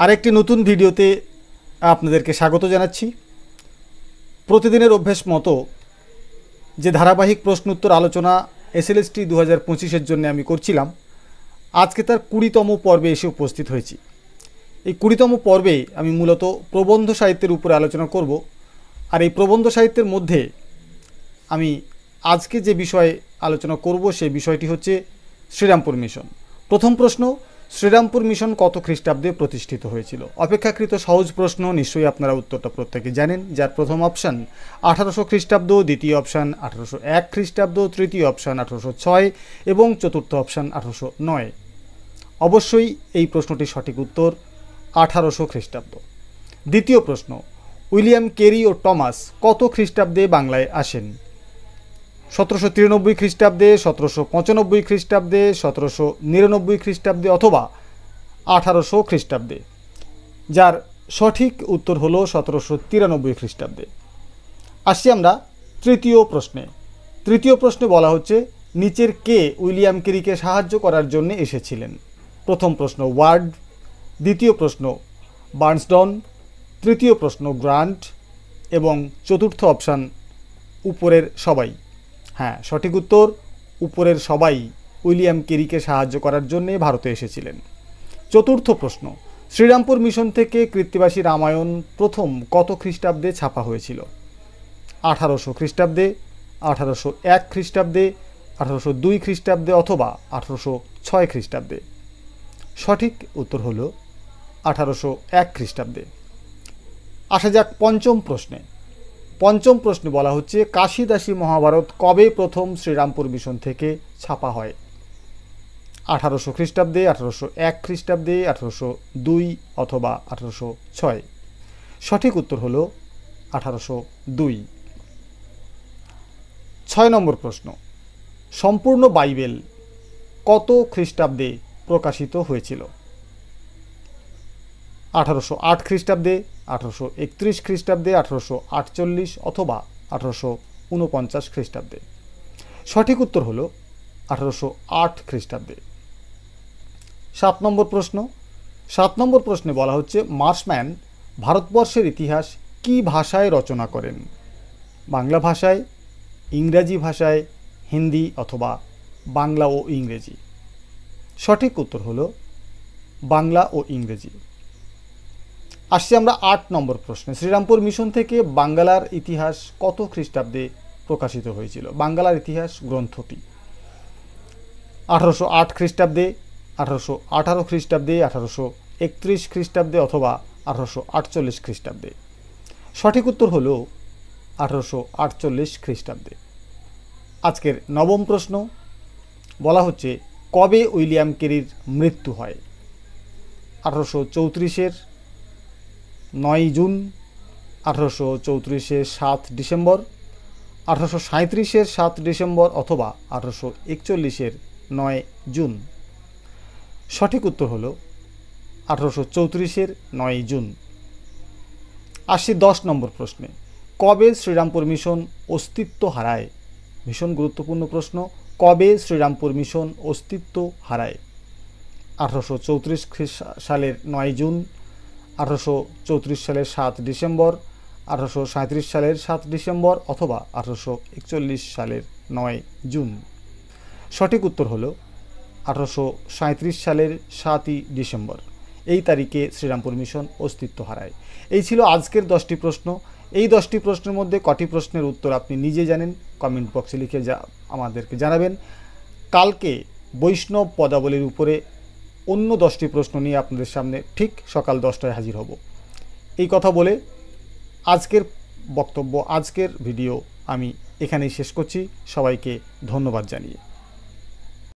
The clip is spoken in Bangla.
আরেকটি নতুন ভিডিওতে আপনাদেরকে স্বাগত জানাচ্ছি। প্রতিদিনের অভ্যাস মতো যে ধারাবাহিক প্রশ্ন উত্তর আলোচনা এসএলএসটি 2025-এর জন্য আমি করছিলাম, আজকে তার 20তম পর্বে এসে উপস্থিত হয়েছি। এই 20তম পর্বে আমি মূলত প্রবন্ধ সাহিত্যের উপরে আলোচনা করব। আর এই প্রবন্ধ সাহিত্যের মধ্যে আমি আজকে যে বিষয়ে আলোচনা করব সেই বিষয়টি হচ্ছে শ্রীরামপুর মিশন। প্রথম প্রশ্ন, শ্রীরামপুর মিশন কত খ্রিস্টাব্দে প্রতিষ্ঠিত হয়েছিল? অপেক্ষাকৃত সহজ প্রশ্ন, নিশ্চয়ই আপনারা উত্তরটা প্রত্যেকে জানেন। যার প্রথম অপশান 1800 খ্রিস্টাব্দ, দ্বিতীয় অপশান 1801 খ্রিস্টাব্দ, তৃতীয় অপশান 1806 এবং চতুর্থ অপশান 1809। অবশ্যই এই প্রশ্নটির সঠিক উত্তর 1800 খ্রিস্টাব্দ। দ্বিতীয় প্রশ্ন, উইলিয়াম কেরি ও টমাস কত খ্রিস্টাব্দে বাংলায় আসেন? 1793 খ্রিস্টাব্দে, 1795 খ্রিস্টাব্দে, 1799 খ্রিস্টাব্দে অথবা 1800 খ্রিস্টাব্দে। যার সঠিক উত্তর হলো 1793 খ্রিস্টাব্দে। আসছি আমরা তৃতীয় প্রশ্নে। তৃতীয় প্রশ্নে বলা হচ্ছে, নিচের কে উইলিয়াম কেরিকে সাহায্য করার জন্য এসেছিলেন? প্রথম প্রশ্ন ওয়ার্ড, দ্বিতীয় প্রশ্ন বার্নসডন, তৃতীয় প্রশ্ন গ্রান্ট এবং চতুর্থ অপশান উপরের সবাই। হ্যাঁ, সঠিক উত্তর উপরের সবাই উইলিয়াম কেরিকে সাহায্য করার জন্যে ভারতে এসেছিলেন। চতুর্থ প্রশ্ন, শ্রীরামপুর মিশন থেকে কৃত্তিবাসী রামায়ণ প্রথম কত খ্রিস্টাব্দে ছাপা হয়েছিল? 1800 খ্রিস্টাব্দে, 1801 খ্রিস্টাব্দে, 1802 খ্রিস্টাব্দে অথবা 1806 খ্রিস্টাব্দে। সঠিক উত্তর হল 1801 খ্রিস্টাব্দে। আসা যাক পঞ্চম প্রশ্নে। পঞ্চম প্রশ্নে বলা হচ্ছে, কাশীদাসী মহাভারত কবে প্রথম শ্রীরামপুর মিশন থেকে ছাপা হয়? 1800 খ্রিস্টাব্দে, 1801 খ্রিস্টাব্দে, 1802 অথবা 1806। সঠিক উত্তর হল 1802। 6 নম্বর প্রশ্ন, সম্পূর্ণ বাইবেল কত খ্রিস্টাব্দে প্রকাশিত হয়েছিল? 1808 খ্রিস্টাব্দে, 1831 খ্রিস্টাব্দে, 1848 অথবা 1849 খ্রিস্টাব্দে। সঠিক উত্তর হল 1808 খ্রিস্টাব্দে। 7 নম্বর প্রশ্ন। 7 নম্বর প্রশ্নে বলা হচ্ছে, মার্শম্যান ভারতবর্ষের ইতিহাস কি ভাষায় রচনা করেন? বাংলা ভাষায়, ইংরাজি ভাষায়, হিন্দি অথবা বাংলা ও ইংরেজি। সঠিক উত্তর হল বাংলা ও ইংরেজি। আসছি আমরা 8 নম্বর প্রশ্নে। শ্রীরামপুর মিশন থেকে বাংলার ইতিহাস কত খ্রিস্টাব্দে প্রকাশিত হয়েছিল? বাংলার ইতিহাস গ্রন্থটি 1808 খ্রিস্টাব্দে, 1818 খ্রিস্টাব্দে, 1831 খ্রিস্টাব্দে অথবা 1848 খ্রিস্টাব্দে। সঠিক উত্তর হল 1848 খ্রিস্টাব্দে। আজকের নবম প্রশ্ন বলা হচ্ছে, কবে উইলিয়াম কেরির মৃত্যু হয়? 1834-এর 9 জুন, 1834-এর 7 ডিসেম্বর, 1837-এর 7 ডিসেম্বর অথবা 1841-এর 9 জুন। সঠিক উত্তর হল 1834-এর 9 জুন। আসছি 10 নম্বর প্রশ্নে। কবে শ্রীরামপুর মিশন অস্তিত্ব হারায়? ভীষণ গুরুত্বপূর্ণ প্রশ্ন। কবে শ্রীরামপুর মিশন অস্তিত্ব হারায়? 1834 সালের 9 জুন, 1834 সালের 7 ডিসেম্বর, 1837 সালের 7 ডিসেম্বর অথবা 1841 সালের 9 জুন। সঠিক উত্তর হল 1837 সালের 7ই ডিসেম্বর। এই তারিখে শ্রীরামপুর মিশন অস্তিত্ব হারায়। এই ছিল আজকের 10টি প্রশ্ন। এই 10টি প্রশ্নের মধ্যে কটি প্রশ্নের উত্তর আপনি নিজে জানেন কমেন্ট বক্সে লিখে আমাদেরকে জানাবেন। কালকে বৈষ্ণব পদাবলীর উপরে অন্য 10টি প্রশ্ন নিয়ে আপনাদের সামনে ঠিক সকাল 10টায় হাজির হব। এই কথা বলে আজকের বক্তব্য, আজকের ভিডিও আমি এখানেই শেষ করছি। সবাইকে ধন্যবাদ জানিয়ে।